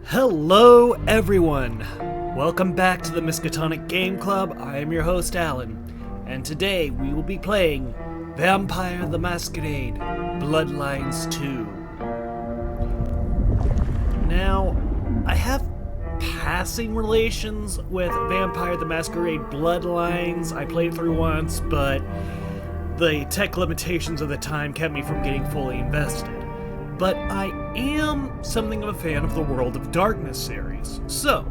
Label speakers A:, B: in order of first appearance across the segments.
A: Hello everyone! Welcome back to the Miskatonic Game Club. I am your host Alan, and today we will be playing Vampire the Masquerade Bloodlines 2. Now, I have passing relations with Vampire the Masquerade Bloodlines. I played through once, but the tech limitations of the time kept me from getting fully invested. But I am something of a fan of the World of Darkness series, so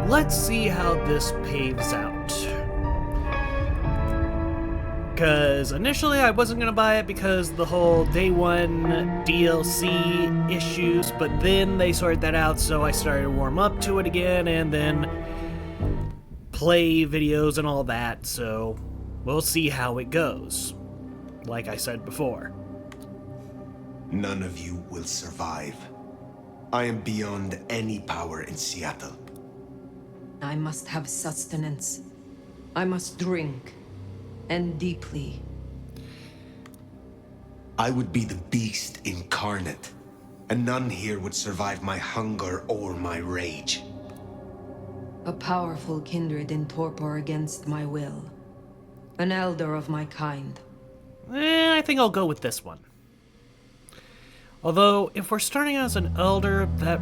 A: let's see how this paves out. Because initially I wasn't going to buy it because the whole day one DLC issues, but then they sorted that out, so I started to warm up to it again and then play videos and all that, so we'll see how it goes, like I said before.
B: None of you will survive. I am beyond any power in Seattle.
C: I must have sustenance. I must drink, and deeply.
B: I would be the beast incarnate, and none here would survive my hunger or my rage.
C: A powerful kindred in torpor against my will. An elder of my kind.
A: I think I'll go with this one. Although, if we're starting as an elder, that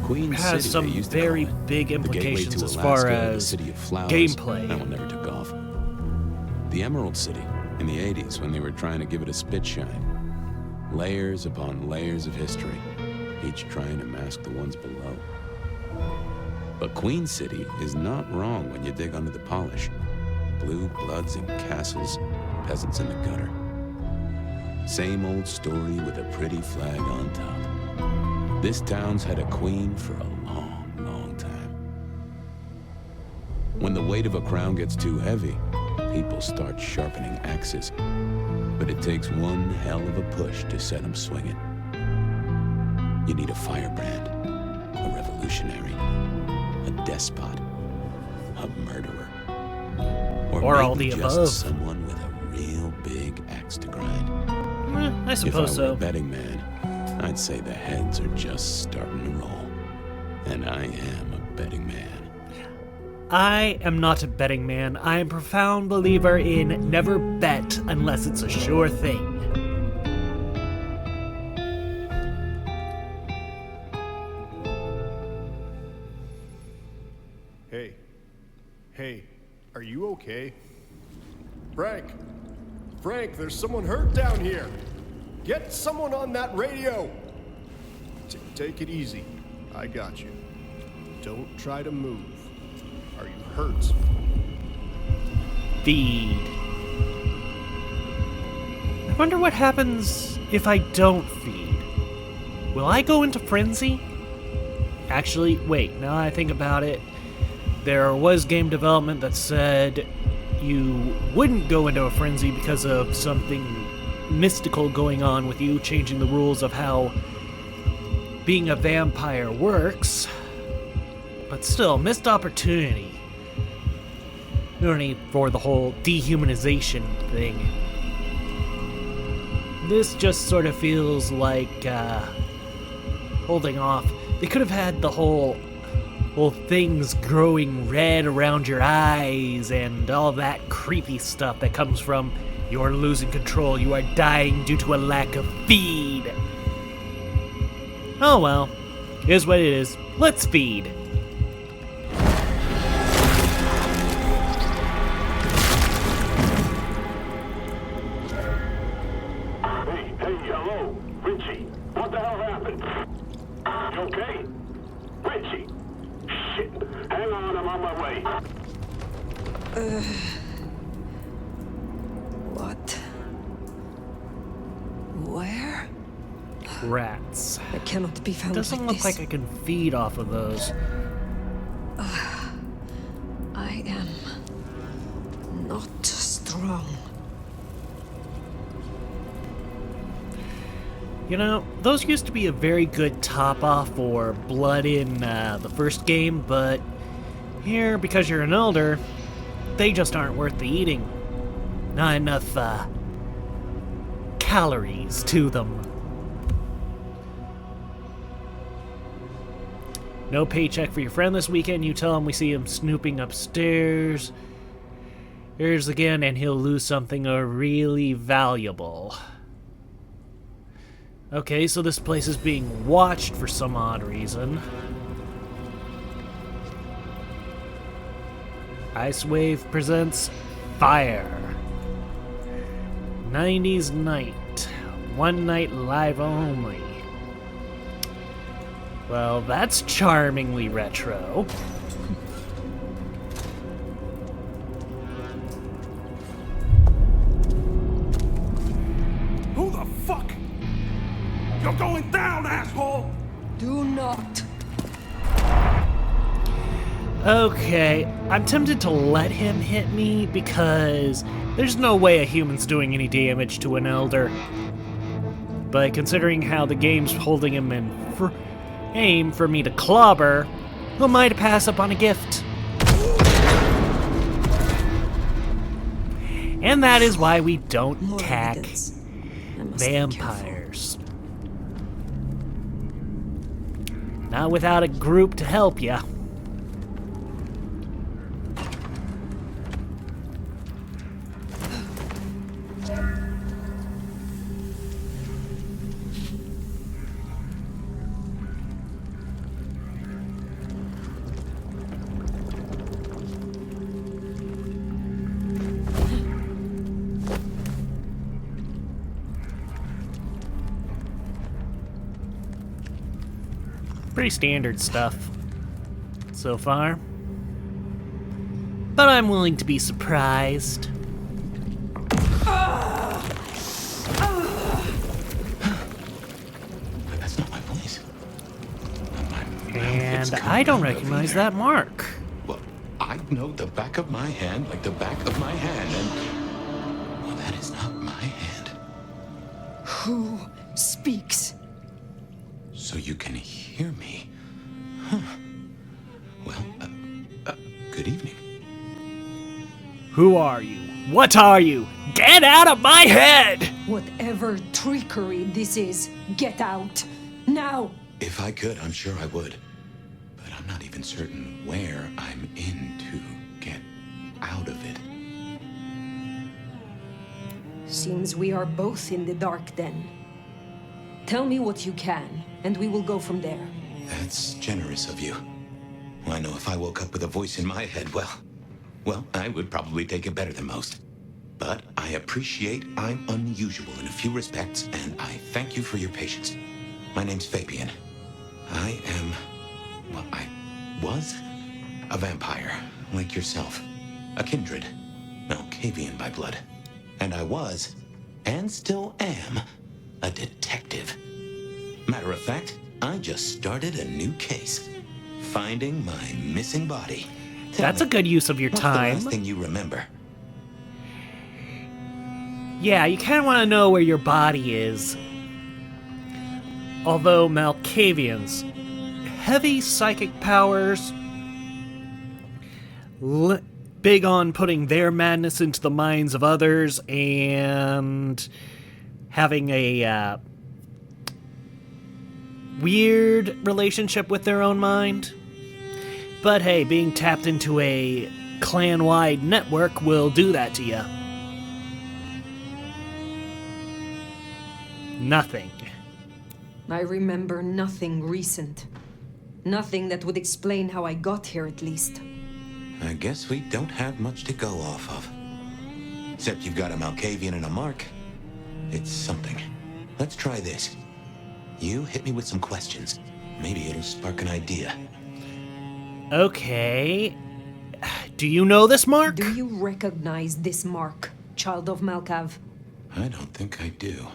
D: Queen
A: has
D: City,
A: some very big implications as far as gameplay.
D: That one never took off. The Emerald City, in the 80s, when they were trying to give it a spit shine. Layers upon layers of history, each trying to mask the ones below. But Queen City is not wrong when you dig under the polish. Blue bloods in castles, peasants in the gutter. Same old story with a pretty flag on top. This town's had a queen for a long, long time. When the weight of a crown gets too heavy, people start sharpening axes. But it takes one hell of a push to set them swinging. You need a firebrand, a revolutionary, a despot, a murderer.
A: Or all the
D: just
A: above.
D: Someone with a real big axe to grind.
A: I suppose
D: if I were
A: so.
D: a betting man, I'd say the heads are just starting to roll. And I am a betting man.
A: I am not a betting man. I am a profound believer in never bet unless it's a sure thing.
E: Hey, are you okay? Frank, there's someone hurt down here. Get someone on that radio. Take it easy. I got you. Don't try to move. Are you hurt?
A: Feed. I wonder what happens if I don't feed. Will I go into frenzy? Actually, wait, now I think about it, there was game development that said you wouldn't go into a frenzy because of something mystical going on with you, changing the rules of how being a vampire works. But still, missed opportunity. No need for the whole dehumanization thing. This just sort of feels like holding off. They could have had the whole things growing red around your eyes and all that creepy stuff that comes from you're losing control, you are dying due to a lack of feed. Oh well, here's what it is. Let's feed.
F: Hey, hello, Richie. What the hell happened? You okay? Richie. Shit. Hang on, I'm on my way.
C: What? Where?
A: Rats.
C: I cannot be found
A: Doesn't
C: like
A: look
C: this.
A: like I can feed off of those.
C: I am not strong.
A: You know, those used to be a very good top-off for blood in the first game, but here, because you're an elder, they just aren't worth the eating. Not enough, calories to them. No paycheck for your friend this weekend. You tell him we see him snooping upstairs. Here's again, and he'll lose something really valuable. Okay, so this place is being watched for some odd reason. Ice Wave presents Fire. 90s Night. One night live only. Well, that's charmingly retro.
G: Who the fuck? You're going down, asshole!
C: Do not.
A: Okay, I'm tempted to let him hit me because there's no way a human's doing any damage to an elder. But considering how the game's holding him in aim for me to clobber, who am I to pass up on a gift? And that is why we don't
C: More
A: attack
C: evidence. I must be careful.
A: vampires. Not without a group to help ya. Pretty standard stuff so far. But I'm willing to be surprised.
D: That's not my voice.
A: And I don't recognize that mark.
D: Well, I know the back of my hand like the back of my hand, and... Well, that is not my hand.
C: Who speaks?
D: So you can hear me. Huh. Well, good evening.
A: Who are you? What are you? Get out of my head!
C: Whatever trickery this is, get out. Now!
D: If I could, I'm sure I would. But I'm not even certain where I'm in to get out of it.
C: Seems we are both in the dark then. Tell me what you can, and we will go from there.
D: That's generous of you. I know if I woke up with a voice in my head, well, I would probably take it better than most. But I appreciate I'm unusual in a few respects, and I thank you for your patience. My name's Fabian. I was a vampire, like yourself. A kindred. Malkavian by blood. And I was, and still am, a detective. Matter of fact, I just started a new case. Finding my missing body.
A: That's a good use of your time.
D: What's the last thing you remember?
A: Yeah, you kind of want to know where your body is. Although Malkavians, heavy psychic powers, big on putting their madness into the minds of others, and having a weird relationship with their own mind. But hey, being tapped into a clan-wide network will do that to you. Nothing.
C: I remember nothing recent. Nothing that would explain how I got here, at least.
D: I guess we don't have much to go off of. Except you've got a Malkavian and a mark. It's something. Let's try this. You hit me with some questions. Maybe it'll spark an idea.
A: Okay. Do you know this mark?
C: Do you recognize this mark, child of Malkav?
D: I don't think I do.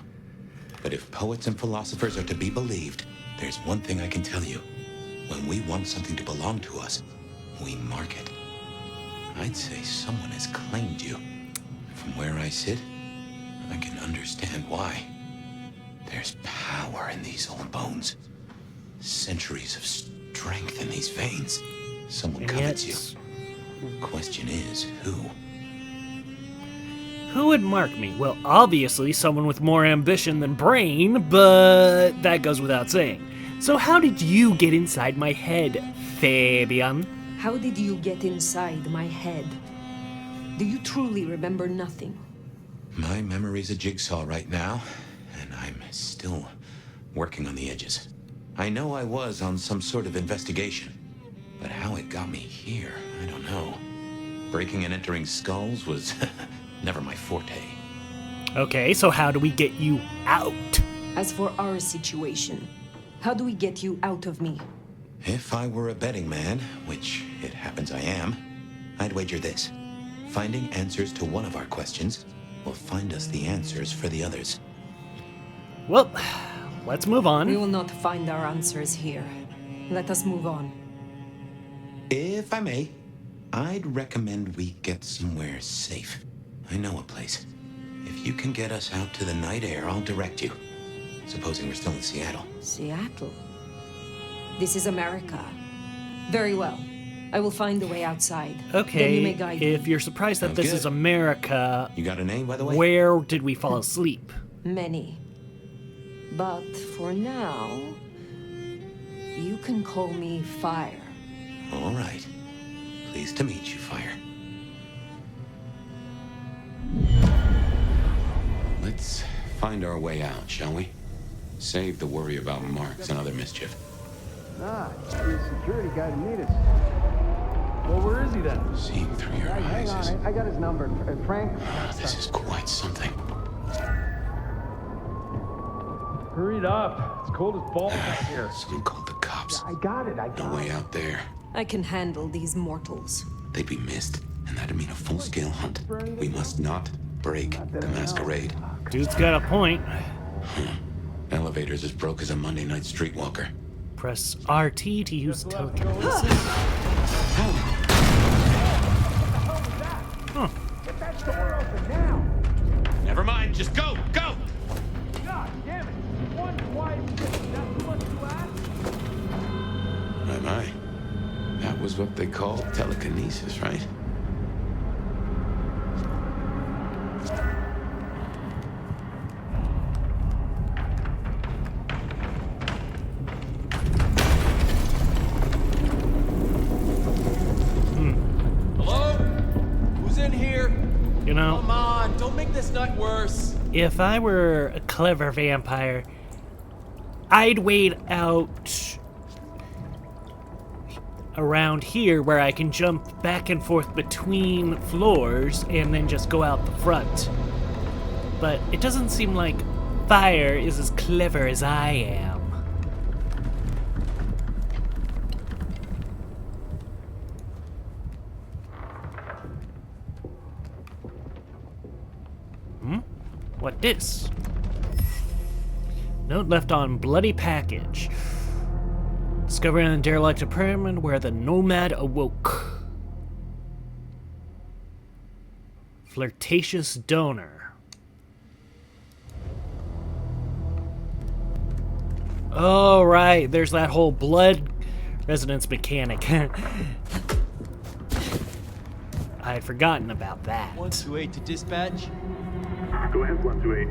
D: But if poets and philosophers are to be believed, there's one thing I can tell you. When we want something to belong to us, we mark it. I'd say someone has claimed you. From where I sit, I can understand why. There's power in these old bones. Centuries of strength in these veins. Someone
A: And
D: covets
A: yet,
D: you. Question is, who?
A: who would mark me? Well, obviously someone with more ambition than brain, but that goes without saying. So how did you get inside my head, Fabian?
C: How did you get inside my head? Do you truly remember nothing?
D: My memory's a jigsaw right now, and I'm still working on the edges. I know I was on some sort of investigation, but how it got me here, I don't know. Breaking and entering skulls was never my forte.
A: Okay, so how do we get you out?
C: As for our situation, how do we get you out of me?
D: If I were a betting man, which it happens I am, I'd wager this. Finding answers to one of our questions will find us the answers for the others.
A: Well, let's move on.
C: We will not find our answers here. Let us move on.
D: If I may, I'd recommend we get somewhere safe. I know a place. If you can get us out to the night air, I'll direct you. Supposing we're still in Seattle.
C: Seattle? This is America. Very well. I will find the way outside.
A: Okay,
C: Then you may guide me.
A: if you're surprised that
D: Sounds
A: this
D: good.
A: is America,
D: You got a name, by the way?
A: where did we fall asleep?
C: Many. But for now, you can call me Fire.
D: All right. Pleased to meet you, Fire. Let's find our way out, shall we? Save the worry about marks and other mischief.
E: Nah, the security guy to meet us. Well, where is he then?
D: Seeing through your eyes is...
E: I got his number. Frank?
D: This is quite something.
G: Hurry it up. It's cold as balls out here.
D: Someone called the cops.
E: I got it.
D: No way out there.
C: I can handle these mortals.
D: They'd be missed, and that'd mean a full-scale hunt. We must not break the masquerade.
A: Dude's got a point.
D: Elevator's as broke as a Monday night streetwalker.
A: Press RT to use telekinesis. Huh.
E: Get that door open now!
D: Never mind, just go! Go!
E: God damn it! One quiet shit. That's what you asked?
D: My. That was what they call telekinesis, right?
H: Hello? Who's in here?
A: You know,
H: Come on, don't make this night worse.
A: if I were a clever vampire, I'd wait out around here where I can jump back and forth between floors and then just go out the front. But it doesn't seem like Fire is as clever as I am. What this? Note left on bloody package. Discovering a derelict apartment where the nomad awoke. Flirtatious donor. Oh, right. There's that whole blood resonance mechanic. I had forgotten about that.
H: 128 to dispatch.
F: Go ahead, 128.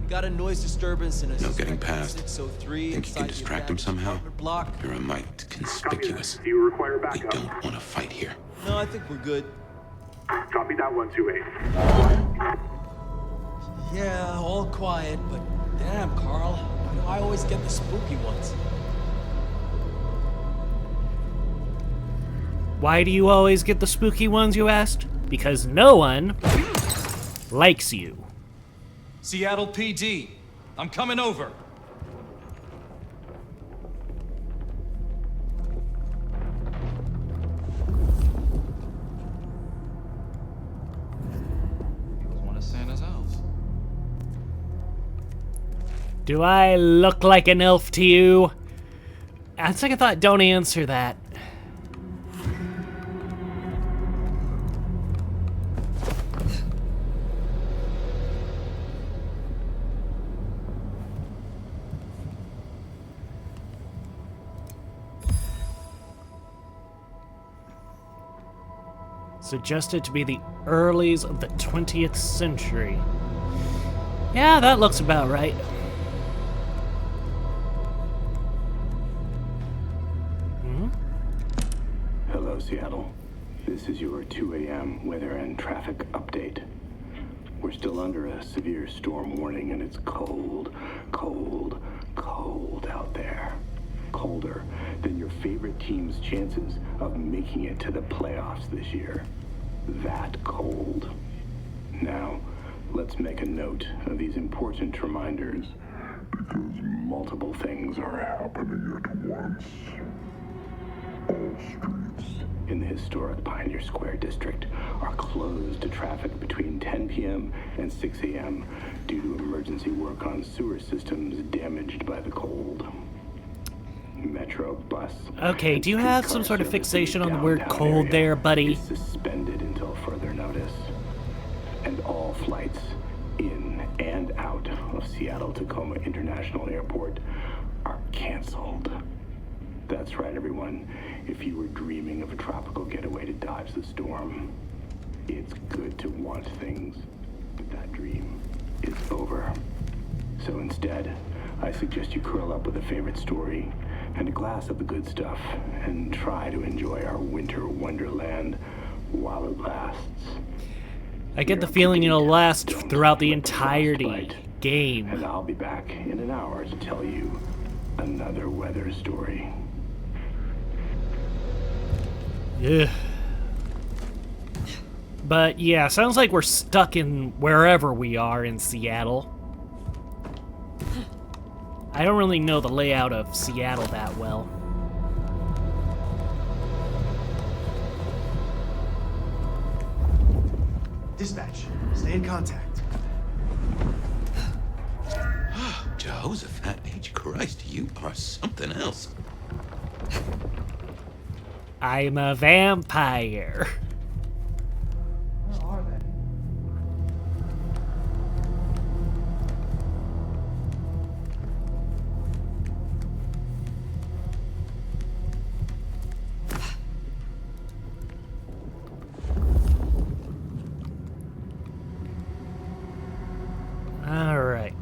H: We got a noise disturbance in a
D: No getting past.
H: 603
D: Think you can
H: inside the
D: distract him
H: abandoned
D: somehow?
H: apartment block.
D: You're a mite conspicuous.
F: Do you require
D: We
F: backup?
D: don't want to fight here.
H: No, I think we're good.
F: Copy that, 128.
H: Yeah, all quiet, but damn, Carl. Why do I always get the spooky ones?
A: Why do you always get the spooky ones, you asked? Because no one likes you.
I: Seattle PD, I'm coming over. He was one of Santa's elves.
A: Do I look like an elf to you? On second thought, don't answer that. Suggested to be the earlies of the 20th century. Yeah, that looks about right.
J: Seattle. This is your 2 a.m. weather and traffic update. We're still under a severe storm warning, and it's cold, cold, cold out there. Colder than your favorite team's chances of making it to the playoffs this year. That cold. Now, let's make a note of these important reminders, because multiple things are happening at once. All streets in the historic Pioneer Square district are closed to traffic between 10 p.m. and 6 a.m. due to emergency work on sewer systems damaged by the cold. Metro bus.
A: Okay, do you have some sort of fixation on the word cold there, buddy?
J: Is suspended until further notice. And all flights in and out of Seattle-Tacoma International Airport are canceled. That's right, everyone. If you were dreaming of a tropical getaway to dodge the storm, it's good to want things, but that dream is over. So instead, I suggest you curl up with a favorite story and a glass of the good stuff and try to enjoy our winter wonderland while it lasts.
A: I get the feeling it'll last throughout the entirety game.
J: And I'll be back in an hour to tell you another weather story.
A: Ugh. But yeah, sounds like we're stuck in wherever we are in Seattle. I don't really know the layout of Seattle that well.
K: Dispatch, stay in contact.
D: Jehoshaphat H. Christ, you are something else.
A: I'm a vampire.
K: Where are they?
A: All right.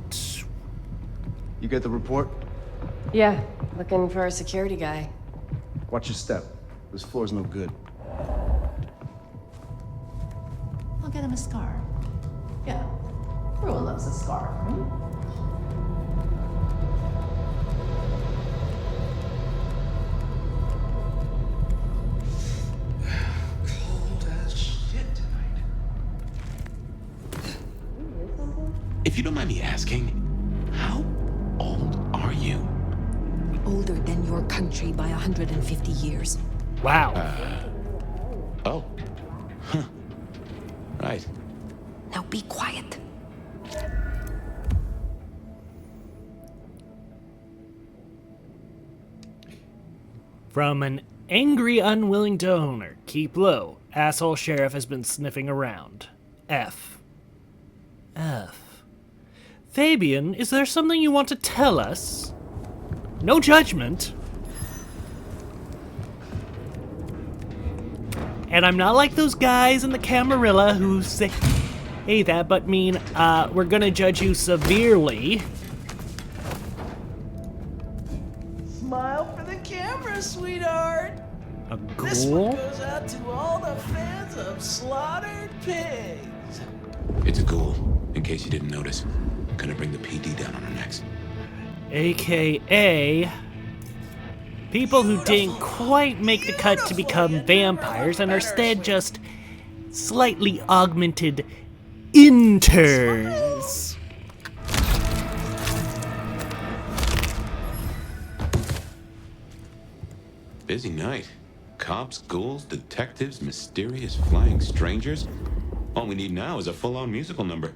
K: You get the report?
L: Yeah, looking for a security guy.
K: Watch your step. This floor's no good.
M: I'll get him a scar. Yeah, everyone loves a scar, right?
D: Cold as shit tonight. If you don't mind me asking, how old are you?
C: Older than your country by 150 years.
A: Wow.
D: Oh. Huh. Right.
C: Now be quiet.
A: From an angry, unwilling donor. Keep low. Asshole sheriff has been sniffing around. F. Fabian, is there something you want to tell us? No judgment. And I'm not like those guys in the Camarilla who say that, but mean, we're gonna judge you severely.
M: Smile for the camera, sweetheart.
A: A
M: This one
A: ghoul?
M: goes out to all the fans of slaughtered pigs.
D: It's a ghoul, in case you didn't notice. Gonna bring the PD down on our necks.
A: AKA people who didn't quite make the cut to become vampires and are instead just slightly augmented interns.
D: Busy night. Cops, ghouls, detectives, mysterious flying strangers. All we need now is a full-on musical number.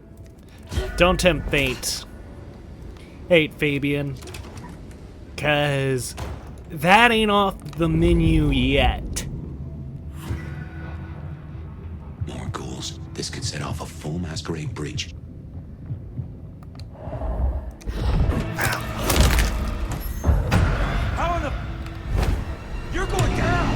A: Don't tempt fate. Fabian. 'Cause that ain't off the menu yet.
D: More ghouls. This could set off a full Masquerade breach.
G: How in the... You're going down!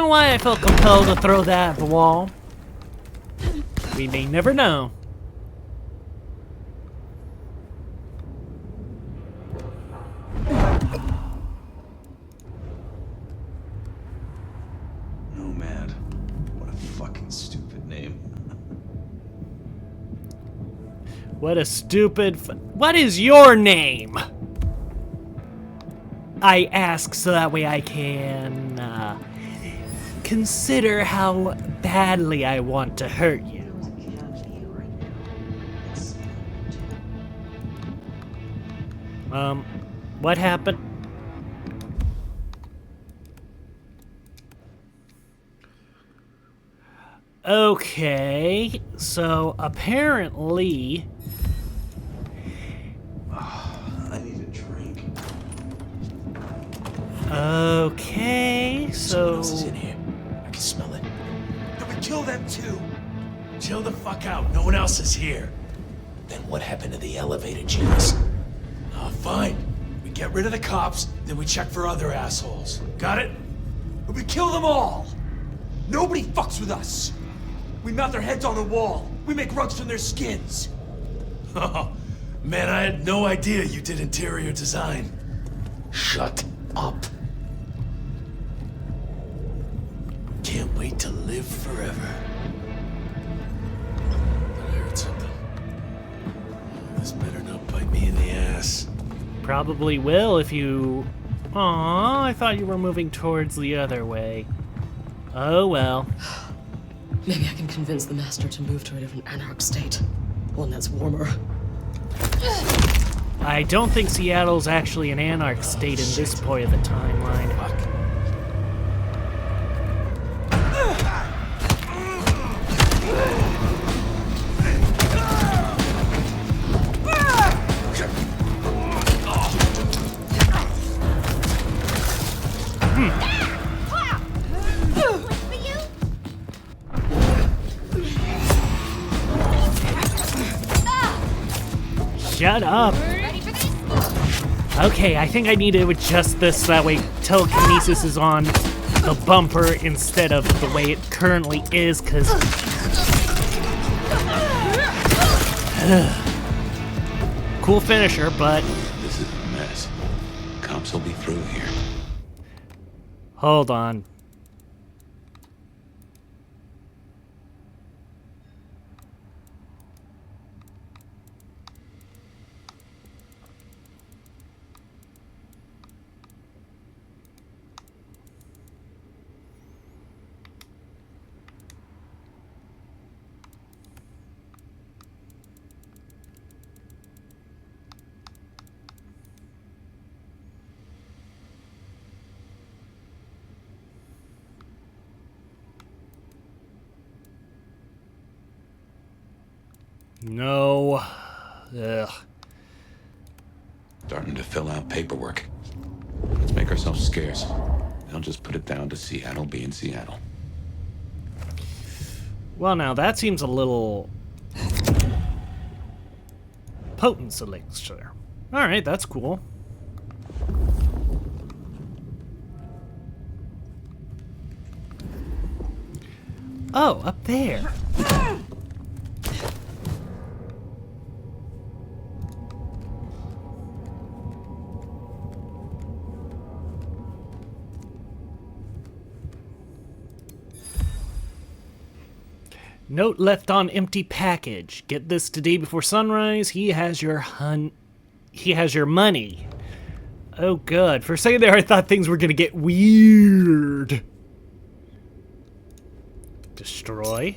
A: know why I felt compelled to throw that at the wall. We may never know.
G: Nomad. What a fucking stupid name.
A: What a stupid... What is your name? I ask so that way I can consider how badly I want to hurt you. What happened? Okay, so apparently...
G: I need a drink.
A: Okay, so...
H: Someone else is in here. I can smell it. Then we kill them too. Chill the fuck out. No one else is here. Then what happened to the elevator, Genius? Oh, fine. We get rid of the cops, then we check for other assholes. Got it? And we kill them all. Nobody fucks with us. We mount their heads on the wall. We make rugs from their skins. Oh, man, I had no idea you did interior design. Shut up. Can't wait to live forever. I heard something. This better not bite me in the ass.
A: Probably will if you... Aw, I thought you were moving towards the other way. Oh well.
L: Maybe I can convince the Master to move to a different anarch state. One that's warmer.
A: I don't think Seattle's actually an anarch state in this point of the timeline. Shut up! Okay, I think I need to adjust this so that way telekinesis is on the bumper instead of the way it currently is, because... Cool finisher, but...
D: This is a mess. Cops will be through here.
A: Hold on. No. Ugh.
D: Starting to fill out paperwork. Let's make ourselves scarce. They'll just put it down to Seattle being Seattle.
A: Well, now that seems a little... Potence elixir. Alright, that's cool. Oh, up there. Note left on empty package. Get this today before sunrise. He has your money. Oh good. For a second there I thought things were gonna get weird. Destroy.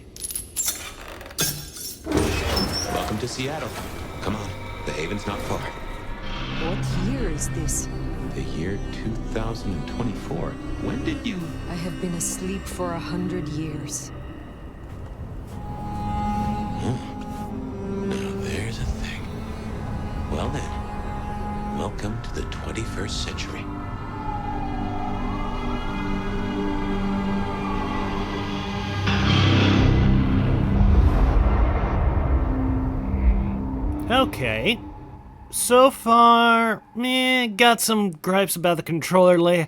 D: Welcome to Seattle. Come on, the haven's not far.
C: What year is this?
D: The year 2024. When did you...
C: I have been asleep for 100 years.
D: Now there's a thing. Well then, welcome to the 21st century.
A: Okay. So far, got some gripes about the controller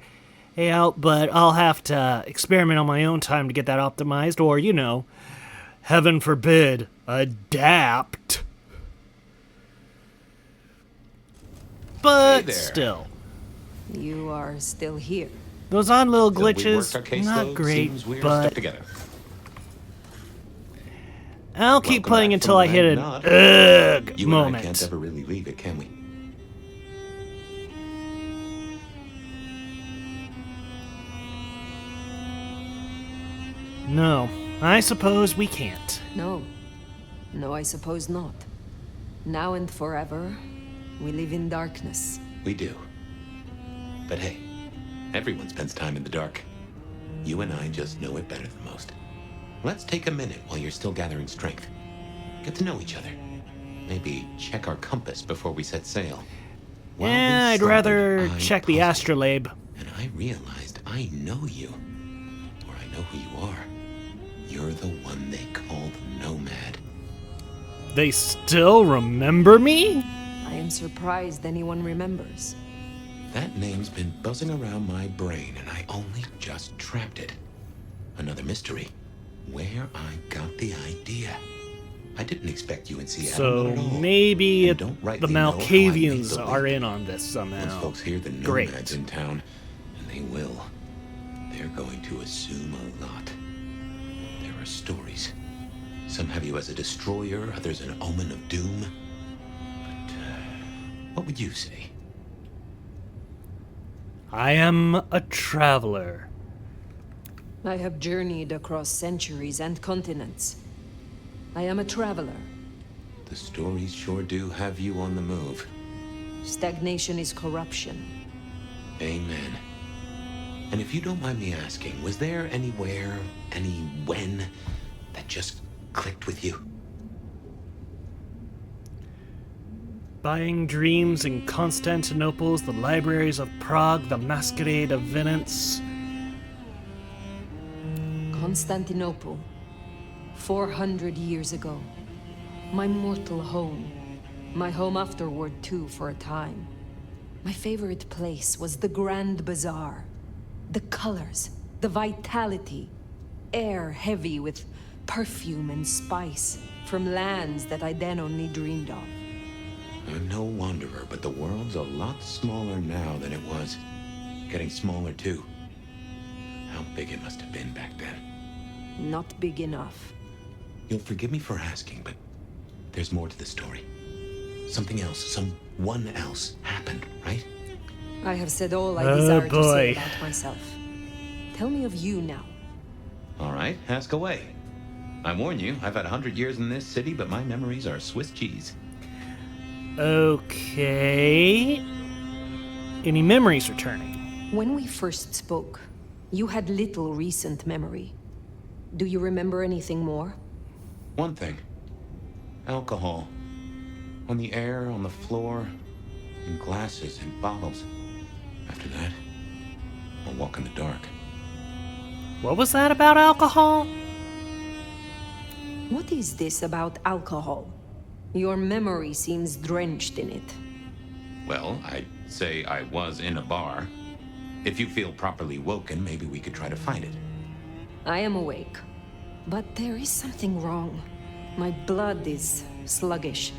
A: out, but I'll have to experiment on my own time to get that optimized, or, you know, heaven forbid, adapt. But still.
C: You are still here.
A: Those odd little
D: So we
A: glitches,
D: worked our case,
A: not
D: though.
A: great,
D: Seems we're
A: but
D: stuck together.
A: I'll keep
D: Welcome
A: playing
D: back
A: until
D: from
A: I hit an
D: Nod.
A: ugh
D: You and I
A: moment.
D: can't ever really leave it, can we?
A: No, I suppose we can't.
C: No. No, I suppose not. Now and forever, we live in darkness.
D: We do. But hey, everyone spends time in the dark. You and I just know it better than most. Let's take a minute while you're still gathering strength. Get to know each other. Maybe check our compass before we set sail. While we
A: I'd
D: slumbered,
A: rather
D: I
A: check the
D: puzzled,
A: astrolabe.
D: And I realized I know you. Or I know who you are. You're the one they call the Nomad.
A: They still remember me?
C: I am surprised anyone remembers.
D: That name's been buzzing around my brain, and I only just trapped it. Another mystery. Where I got the idea. I didn't expect you in Seattle,
A: So
D: not at all.
A: maybe
D: And don't
A: the
D: rightly know how I
A: Malkavians
D: made the
A: are
D: leap.
A: in on this somehow.
D: Once folks hear the
A: Great.
D: Nomads in town, and they will, they're going to assume a lot. There are stories. Some have you as a destroyer, others an omen of doom. But, what would you say?
A: I am a traveler.
C: I have journeyed across centuries and continents. I am a traveler.
D: The stories sure do have you on the move.
C: Stagnation is corruption.
D: Amen. And if you don't mind me asking, was there anywhere, any when, that just clicked with you?
A: Buying dreams in Constantinople, the libraries of Prague, the Masquerade of Venice.
C: Constantinople. 400 years ago. My mortal home. My home afterward, too, for a time. My favorite place was the Grand Bazaar. The colors, the vitality. Air heavy with perfume and spice from lands that I then only dreamed of.
D: I'm no wanderer, but the world's a lot smaller now than it was. Getting smaller, too. How big it must have been back then.
C: Not big enough.
D: You'll forgive me for asking, but there's more to the story. Something else, someone else happened, right?
C: I have said all I
A: Oh,
C: desire to say
A: boy.
C: about myself. Tell me of you now.
D: All right, ask away. I warn you, I've had 100 years in this city, but my memories are Swiss cheese.
A: Okay. Any memories returning?
C: When we first spoke, you had little recent memory. Do you remember anything more?
D: One thing. Alcohol. On the air, on the floor, in glasses and bottles. After that, I'll walk in the dark.
A: What was that about alcohol?
C: What is this about alcohol? Your memory seems drenched in it.
D: Well, I'd say I was in a bar. If you feel properly woken, maybe we could try to find it.
C: I am awake. But there is something wrong. My blood is sluggish.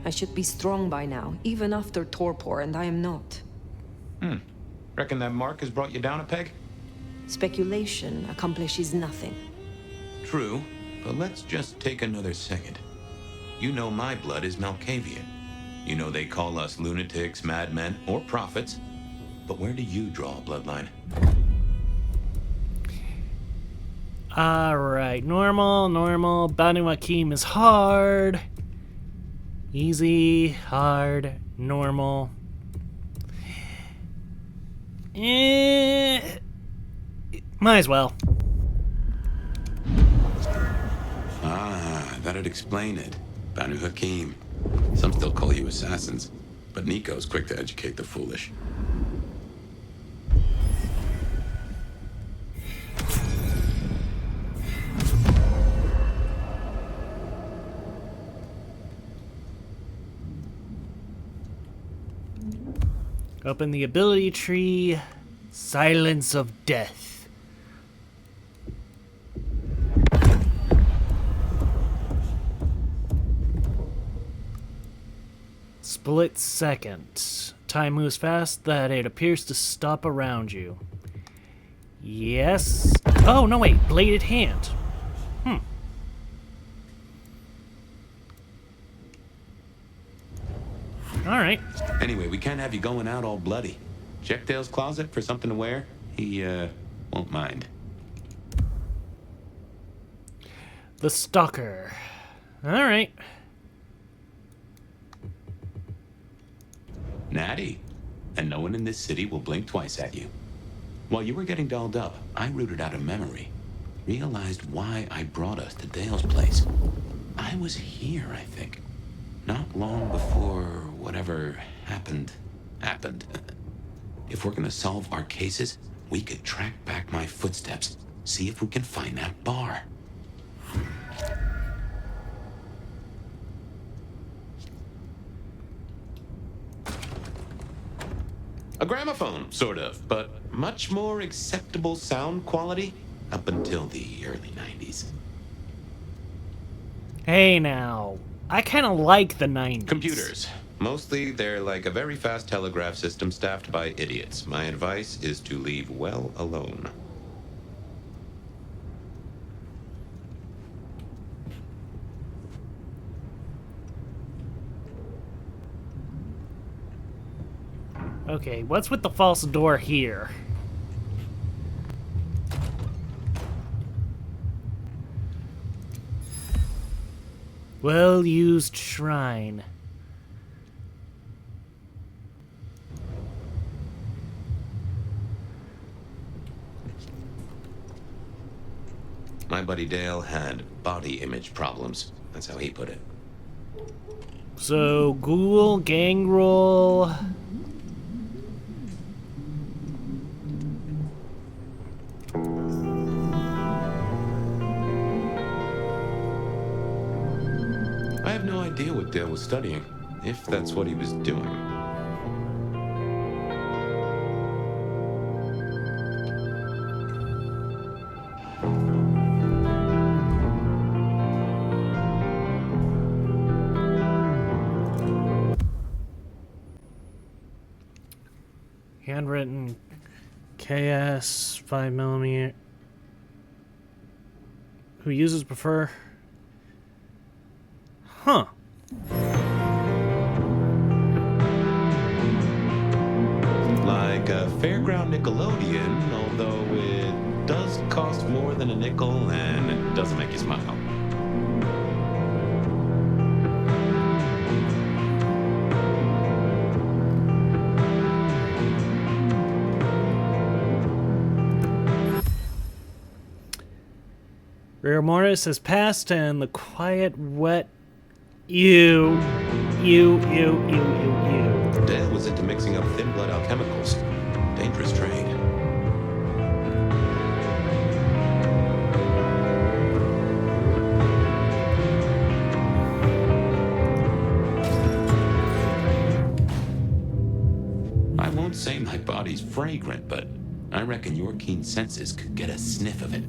C: I should be strong by now, even after torpor, and I am not.
D: Reckon that mark has brought you down a peg?
C: Speculation accomplishes nothing.
D: True, but let's just take another second. You know my blood is Malkavian. You know they call us lunatics, madmen, or prophets. But where do you draw a bloodline?
A: Alright, normal. Banu Hakim is hard. Easy, hard, normal. Might as well.
D: Ah, that'd explain it. Banu Hakim. Some still call you assassins, but Nico's quick to educate the foolish.
A: Open the ability tree. Silence of death. Split second. Time moves fast that it appears to stop around you. Yes. Oh, no, wait. Bladed hand. Alright.
D: Anyway, we can't have you going out all bloody. Check Dale's closet for something to wear. He, won't mind.
A: The Stalker. Alright.
D: Natty. And no one in this city will blink twice at you. While you were getting dolled up, I rooted out a memory. Realized why I brought us to Dale's place. I was here, I think. Not long before whatever happened. If we're gonna solve our cases, we could track back my footsteps. See if we can find that bar. A gramophone, sort of, but much more acceptable sound quality up until the early 90s.
A: Hey now. I kind of like the 90s.
D: Computers. Mostly, they're like a very fast telegraph system staffed by idiots. My advice is to leave well alone.
A: Okay, what's with the false door here? Well-used shrine.
D: My buddy Dale had body image problems. That's how he put it.
A: So, ghoul, gangrel...
D: I have no idea what Dale was studying, if that's what he was doing.
A: Handwritten KS 5mm. Who uses prefer? Huh.
D: Like a fairground Nickelodeon, although it does cost more than a nickel and it doesn't make you smile.
A: Rigor mortis has passed and the quiet, wet... You.
D: Dale was into mixing up thin blood alchemicals. Dangerous trade. I won't say my body's fragrant, but I reckon your keen senses could get a sniff of it.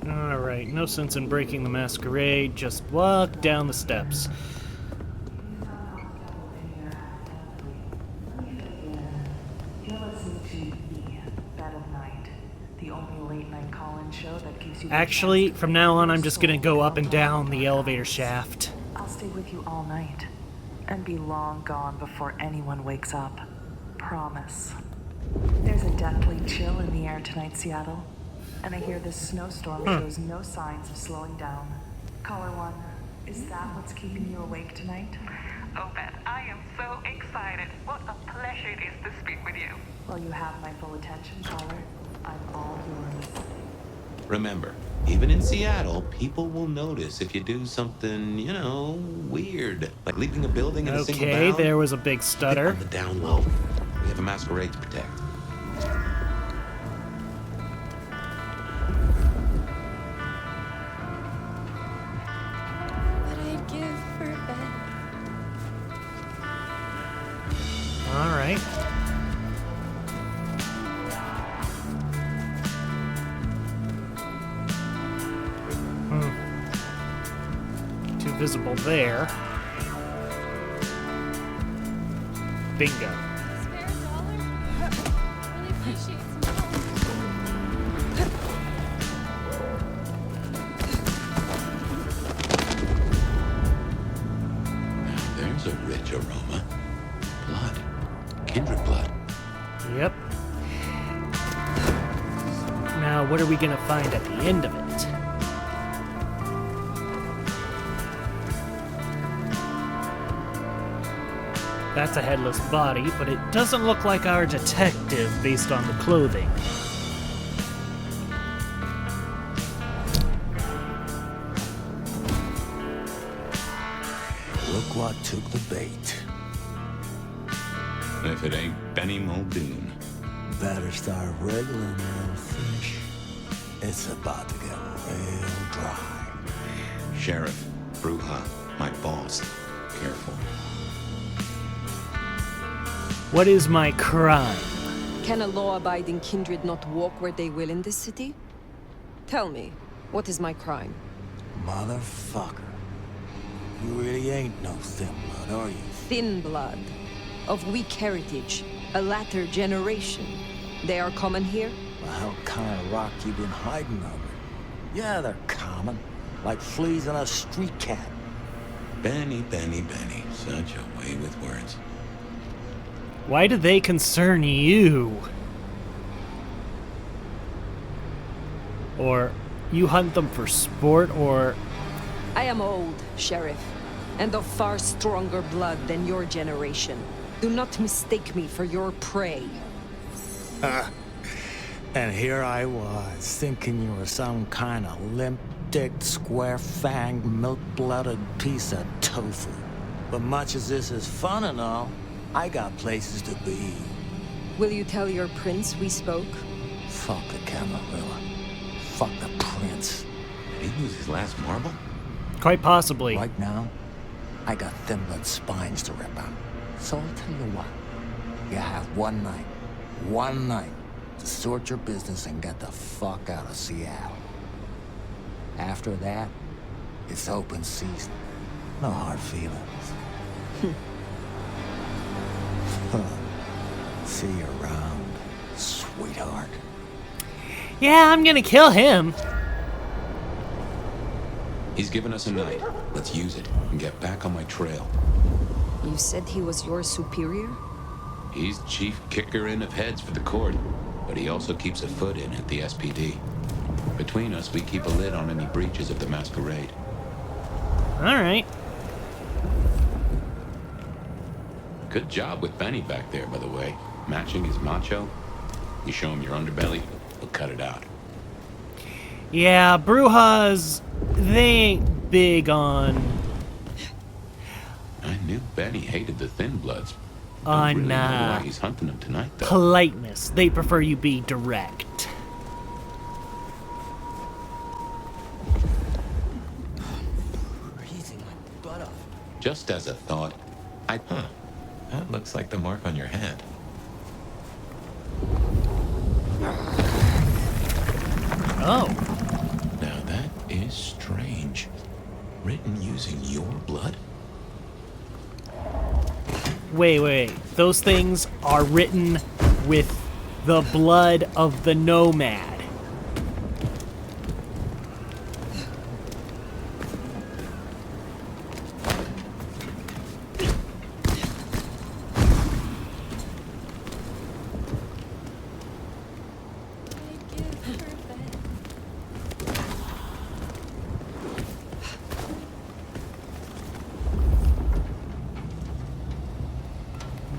A: Alright, no sense in breaking the masquerade, just walk down the steps. Actually, from now on, I'm just gonna go up and down the elevator shaft.
N: I'll stay with you all night and be long gone before anyone wakes up. Promise. There's a deathly chill in the air tonight, Seattle. And I hear this snowstorm shows no signs of slowing down. Caller 1, is that what's keeping you awake tonight?
O: Oh, Beth, I am so excited. What a pleasure it is to speak with you.
N: Well, you have my full attention, caller. I'm all yours.
D: Remember, even in Seattle, people will notice if you do something, you know, weird. Like leaving a building in a single bound.
A: Okay, there was a big stutter.
D: On the down low. We have a masquerade to protect.
A: Alright. Too visible there. Bingo.
D: There's a rich aroma. Blood. Kindred blood.
A: Yep. Now, what are we gonna find at the end of it? That's a headless body, but it doesn't look like our detective based on the clothing.
H: Look what took the bait.
D: If it ain't Benny Muldoon.
H: Better start wriggling, little fish. It's about to get real dry.
D: Sheriff, Bruja, my boss. Careful.
A: What is my crime?
C: Can a law-abiding kindred not walk where they will in this city? Tell me, what is my crime?
H: Motherfucker. You really ain't no thin blood, are you?
C: Thin blood. Of weak heritage. A latter generation. They are common here?
H: Well, what kind of rock you been hiding under? Yeah, they're common. Like fleas on a street cat.
D: Benny, Benny, Benny. Such a way with words.
A: Why do they concern you? Or you hunt them for sport, or...
C: I am old, Sheriff, and of far stronger blood than your generation. Do not mistake me for your prey.
H: And here I was, thinking you were some kind of limp-dicked, square-fanged, milk-blooded piece of tofu. But much as this is fun and all, I got places to be.
C: Will you tell your prince we spoke?
H: Fuck the Camarilla. Fuck the prince.
D: Did he lose his last marble?
A: Quite possibly.
H: Right now, I got thin blood spines to rip out. So I'll tell you what. You have one night, to sort your business and get the fuck out of Seattle. After that, it's open season. No hard feelings. See you around, sweetheart.
A: Yeah, I'm gonna kill him.
D: He's given us a night. Let's use it and get back on my trail.
C: You said he was your superior?
D: He's chief kicker in of heads for the court, but he also keeps a foot in at the SPD. Between us, we keep a lid on any breaches of the Masquerade.
A: Alright.
D: Good job with Benny back there, by the way. Matching his macho. You show him your underbelly, he'll cut it out.
A: Yeah, Brujas, they ain't big on...
D: I knew Benny hated the Thin Bloods.
A: On,
D: really know why he's hunting them tonight, though.
A: Politeness. They prefer you be direct.
H: Breathing my butt off.
D: Just as a thought, that looks like the mark on your hand.
A: Oh.
D: Now that is strange. Written using your blood?
A: Wait. Those things are written with the blood of the nomad.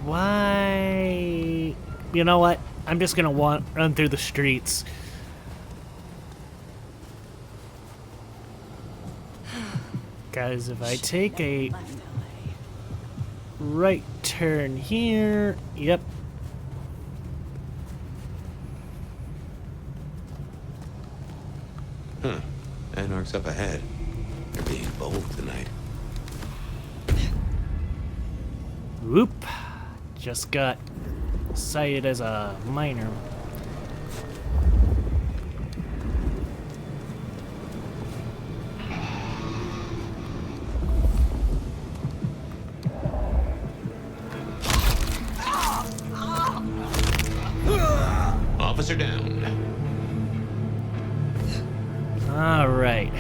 A: Why? You know what? I'm just gonna run through the streets. Guys, if I take a right turn here, yep.
D: Anarch's up ahead. They're being bold tonight.
A: Whoop. just got cited as a minor.
D: Officer down.
A: All right.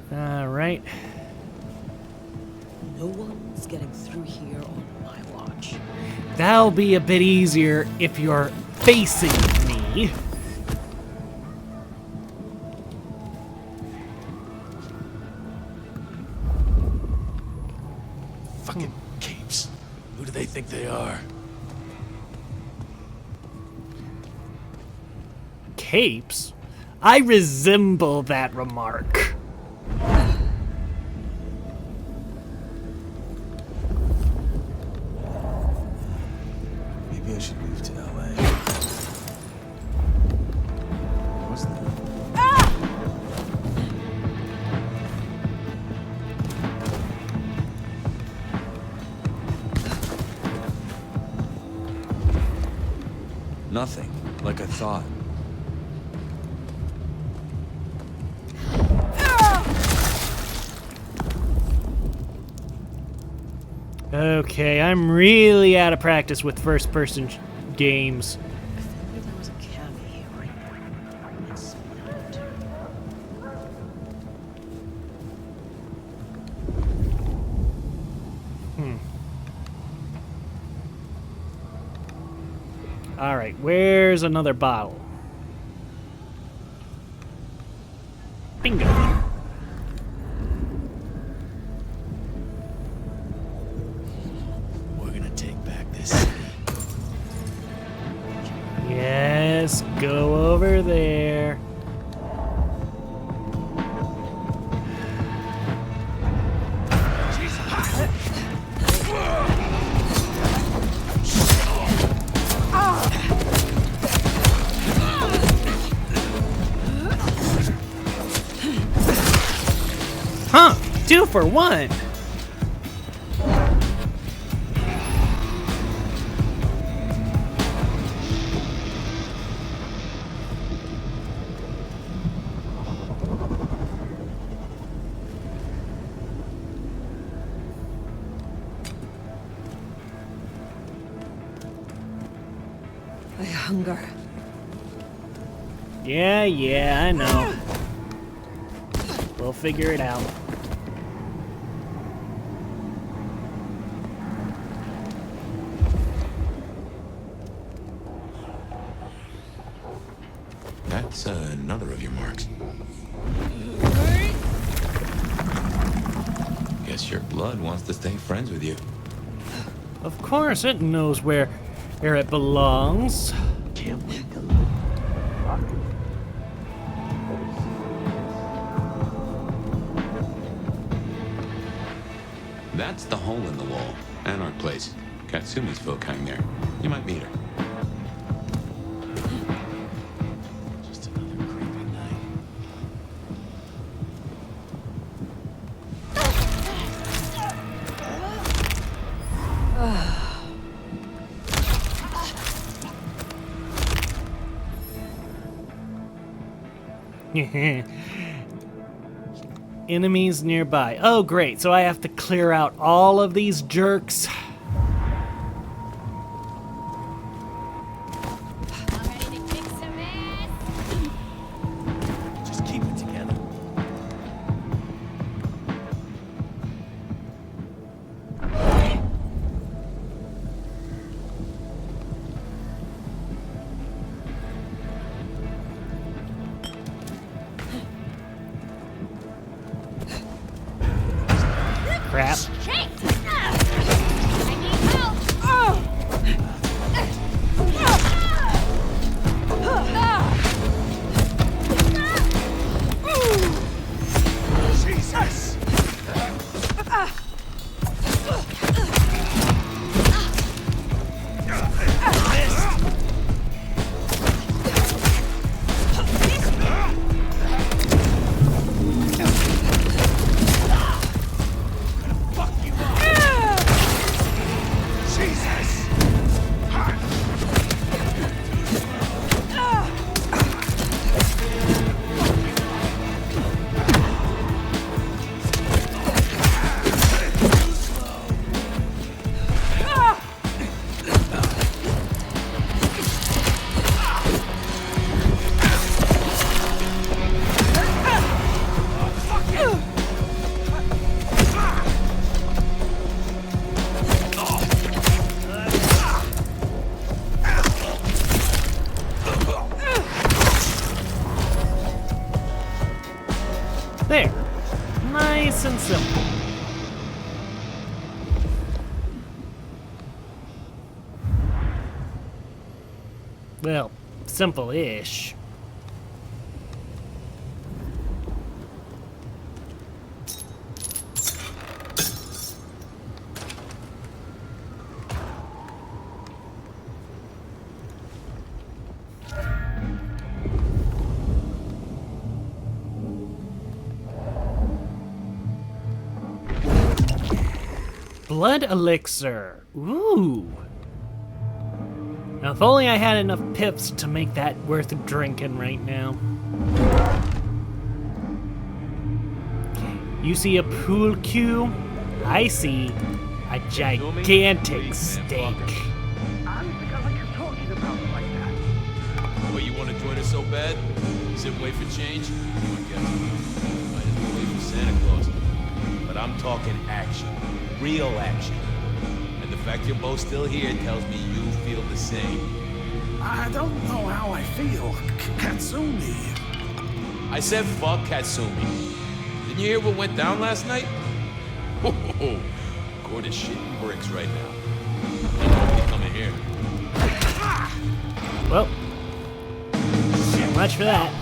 A: All right.
L: No one's getting through here on my watch.
A: That'll be a bit easier if you're facing me.
H: Fucking capes. Who do they think they are?
A: Capes? I resemble that remark.
K: Maybe I should move to LA. What's that? Nothing, like I thought.
A: Okay, I'm really out of practice with first-person games.
L: If only there was a camera here right now. It's so loud.
A: Alright, where's another bottle? Bingo.
H: We're gonna take back this city.
A: Yes, go over there. Huh, 2 for 1.
C: I hunger.
A: Yeah, I know. We'll figure it out.
D: That's another of your marks. Guess your blood wants to stay friends with you.
A: Of course, it knows where it belongs.
J: Can't wait to
D: That's the hole in the wall. Anarch Place. Katsumi's folk hang there. You might meet her.
H: Just another creepy night.
A: Enemies nearby. Oh, great. So I have to clear out all of these jerks.
H: Just keep it together.
A: Crap.
H: Jesus!
A: There. Nice and simple. Well, simple-ish. Blood elixir. Ooh. Now, if only I had enough pips to make that worth drinking right now. You see a pool cue? I see a gigantic steak.
D: Well, you want to join us so bad? Sit and wait for change? I guess. I just wait for Santa Claus. But I'm talking action. Real action. And the fact you're both still here tells me you feel the same.
G: I don't know how I feel. Katsumi.
D: I said fuck Katsumi. Didn't you hear what went down last night? Ho ho ho. Gordon's shitting bricks right now. Ain't nobody coming here.
A: Well, so much for that.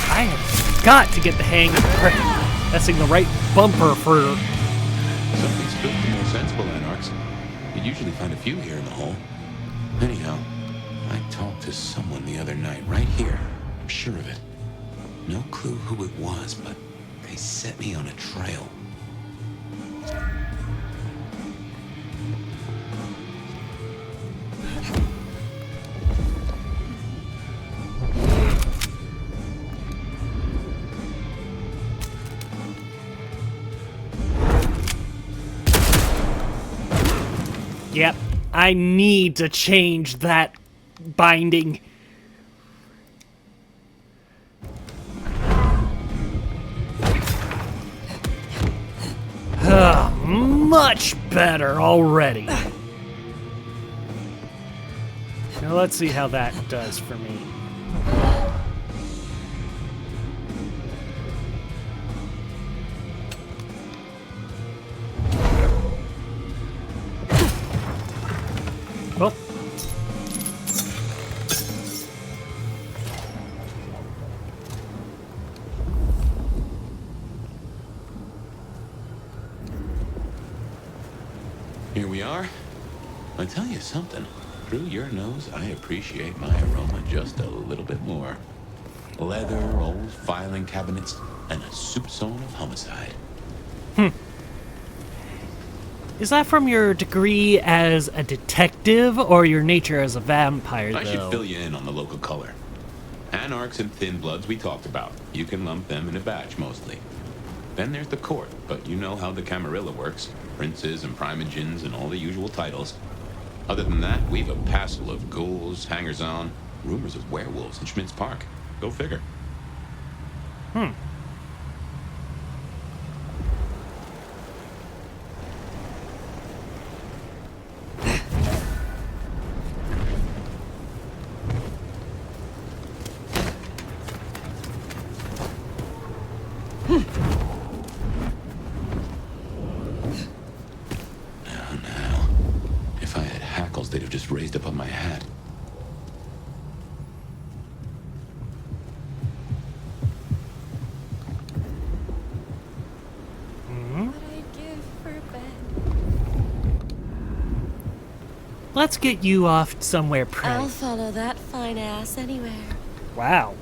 A: I have got to get the hang of pressing the right bumper for...
D: Something's built to more sensible anarchs. You usually find a few here in the hole. Anyhow, I talked to someone the other night, right here. I'm sure of it. No clue who it was, but they set me on a trail.
A: Yep, I need to change that binding. Much better already. Now let's see how that does for me. Oh.
D: Here we are. I tell you something. Through your nose, I appreciate my aroma just a little bit more. Leather, old filing cabinets, and a soup zone of homicide.
A: Is that from your degree as a detective or your nature as a vampire, though?
D: I should fill you in on the local color. Anarchs and Thin Bloods we talked about. You can lump them in a batch, mostly. Then there's the court, but you know how the Camarilla works. Princes and primogens and all the usual titles. Other than that, we've a passel of ghouls, hangers-on, rumors of werewolves in Schmidt's Park. Go figure. Now. If I had hackles, they'd have just raised up on my hat.
A: Let's get you off somewhere pretty.
L: I'll follow that fine ass anywhere.
A: Wow.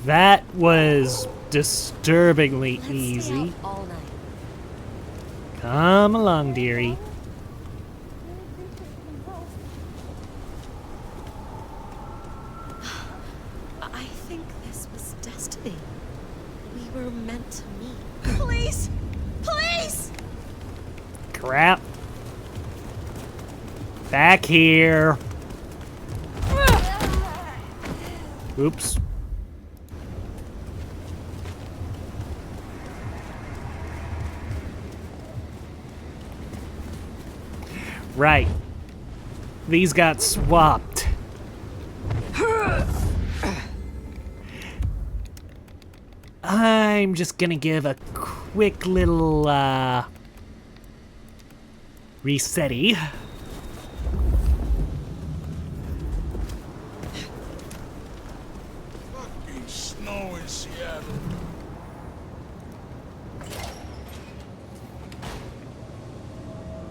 A: That was disturbingly easy.
L: Stay out all night.
A: Come along, dearie.
L: I think this was destiny. We were meant to meet. Please! Please!
A: Crap. Back here. Oops. Right. These got swapped. I'm just gonna give a quick little, resetty.
G: Fucking snow in Seattle.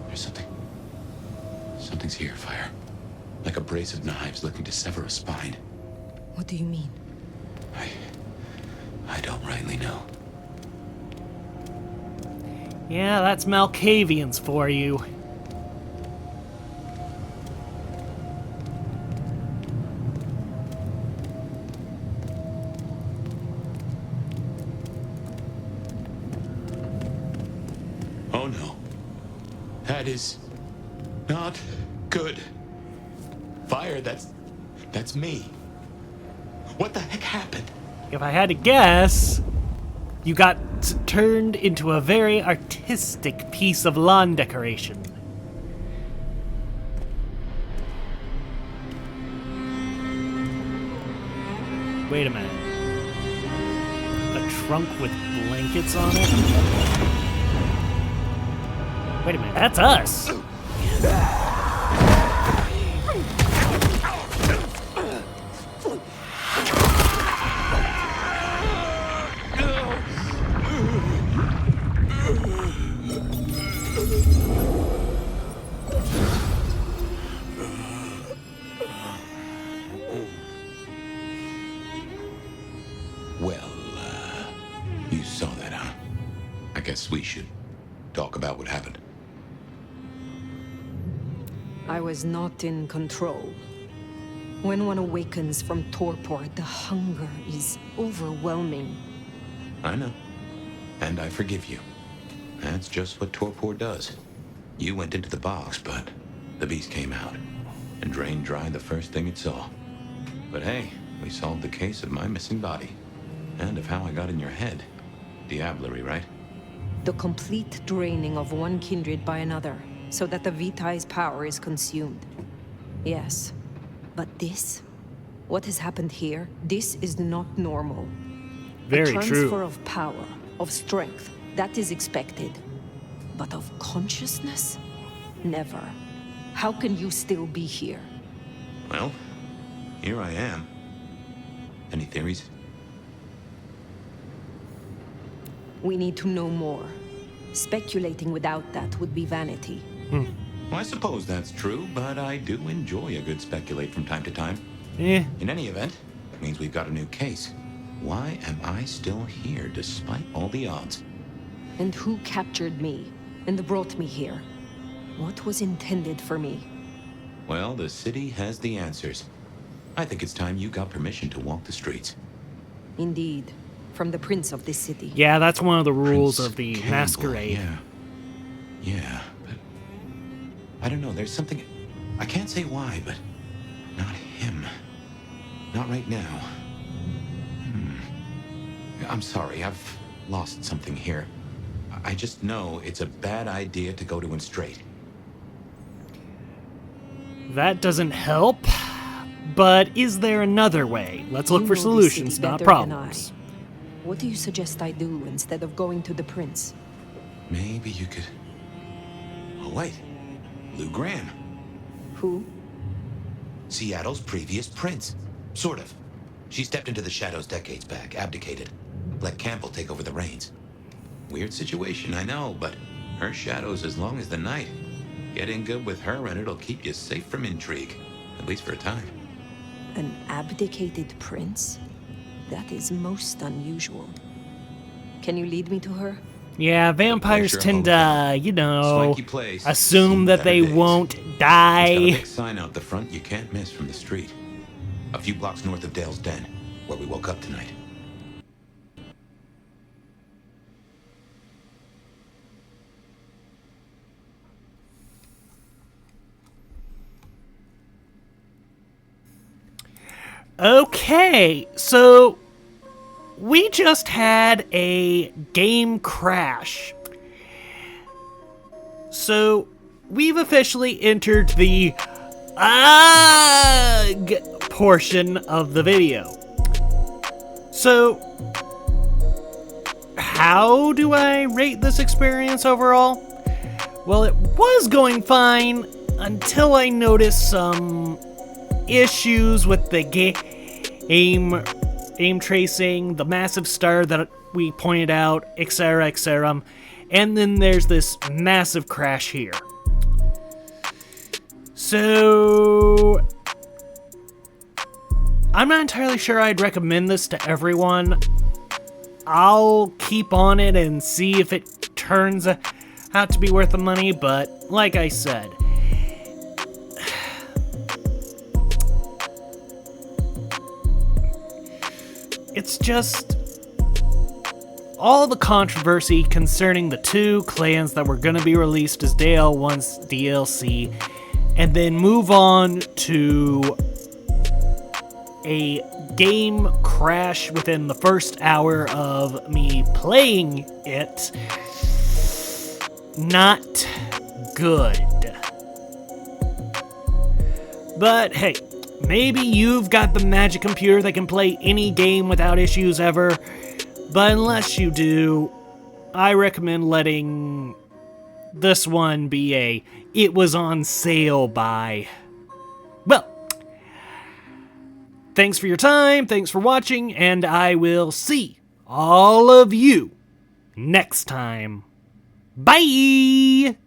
D: There's something. Something's here, Fire. Like a brace of knives looking to sever a spine.
C: What do you mean?
D: I don't rightly know.
A: Yeah, that's Malkavians for you.
D: Oh no. That is not good. Fire, that's me. What the heck happened?
A: If I had to guess, you got turned into a very artistic piece of lawn decoration. Wait a minute. A trunk with blankets on it? Wait a minute, that's us!
D: Well, you saw that, huh? I guess we should talk about what happened.
C: I was not in control. When one awakens from torpor, the hunger is overwhelming.
D: I know. And I forgive you. That's just what torpor does. You went into the box, but the beast came out and drained dry the first thing it saw. But hey, we solved the case of my missing body. And of how I got in your head. Diablerie, right?
C: The complete draining of one kindred by another, so that the Vitae's power is consumed. Yes. But this? What has happened here? This is not normal.
A: Very
C: A
A: true.
C: transfer of power, of strength, that is expected. But of consciousness? Never. How can you still be here?
D: Well, here I am. Any theories?
C: We need to know more. Speculating without that would be vanity.
D: Well, I suppose that's true, but I do enjoy a good speculate from time to time.
A: Eh.
D: In any event, it means we've got a new case. Why am I still here despite all the odds?
C: And who captured me and brought me here? What was intended for me?
D: Well, the city has the answers. I think it's time you got permission to walk the streets.
C: Indeed. From the prince of this city.
A: Yeah, that's one of the rules
D: Prince
A: of the
D: Campbell,
A: Masquerade.
D: Yeah, but I don't know, there's something... I can't say why, but not him. Not right now. I'm sorry, I've lost something here. I just know it's a bad idea to go to him straight.
A: That doesn't help. But is there another way? Let's look
C: You
A: for
C: know this
A: solutions,
C: city
A: not
C: better than
A: problems.
C: What do you suggest I do instead of going to the prince?
D: Maybe you could... Oh, wait. Lou Graham.
C: Who?
P: Seattle's previous prince. Sort of. She stepped into the shadows decades back, abdicated. Let Campbell take over the reins.
D: Weird situation, I know, but her shadow's as long as the night. Get in good with her and it'll keep you safe from intrigue. At least for a time.
C: An abdicated prince? That is most unusual. Can you lead me to her?
A: Yeah, vampires
D: Pleasure
A: tend to, you know,
D: Swanky place.
A: assume that they won't
D: It's got a
A: die.
D: big sign out the front you can't miss from the street.
P: A few blocks north of Dale's Den, where we woke up tonight.
A: Okay, so we just had a game crash. So we've officially entered the UGG portion of the video. So, how do I rate this experience overall? Well, it was going fine until I noticed some issues with the aim tracing, the massive star that we pointed out, etc., etc. And then there's this massive crash here. So, I'm not entirely sure I'd recommend this to everyone. I'll keep on it and see if it turns out to be worth the money, but like I said, it's just all the controversy concerning the 2 clans that were going to be released as Day L1's DLC, and then move on to a game crash within the first hour of me playing it. Not good. But hey, maybe you've got the magic computer that can play any game without issues ever. But unless you do, I recommend letting this one be it was on sale buy. Well, thanks for your time, thanks for watching, and I will see all of you next time. Bye!